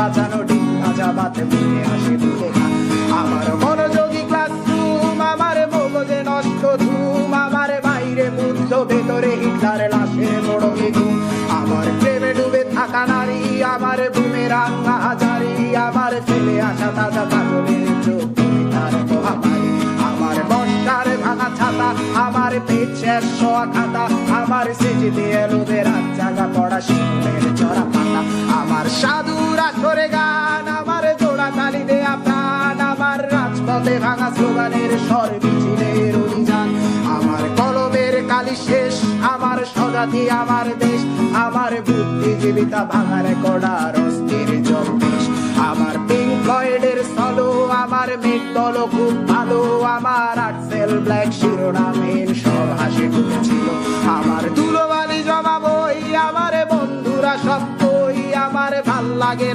বাঁচানো ডিম ভাজা বাতে মুখে হাসি মুখে খা। আমার মনোযোগী ক্লাসরুম, আমার মগজে নষ্ট ধুম, আমার বাইরে বুদ্ধ ভেতরে হিটলার লাশের মোড়কে ঘুম। আমার প্রেমে ডুবে থাকা নারী, আমার বুমেরাং হাজারি, আমার ফেলে আসা তাজা কাজলের চোখ তার মহামারী। আমার বর্ষার ভাঙা ছাতা, আমার পেট শেষ হওয়া খাতা, আমার সেজে দিয়ে লোভে রাত জাগা পড়া শিশুদের চড়া পাতা। আমার সাধুর আসরে গান, আমার জোড়া তালি দেয়া প্রাণ, আমার রাজপথে ভাঙা স্লোগানের স্বর মিছিলের অভিযান। আমার কলমের কালি শেষ, আমার স্বজাতি আমার দেশ, আমার বুদ্ধিজীবিতা ভাঙার কড়ার অস্থির জম্পেশ। আমার পিঙ্ক ফ্লয়েডের সলো, আমার মেঘ দল খুব ভালো, আমার আর্টসেল ব্ল্যাক শিরোনামের সব হাসি ঢুকেছিল। আমার ধুলোবালি জমা বই, আমার বন্ধুরা সব কই, আমার ভাল লাগে না।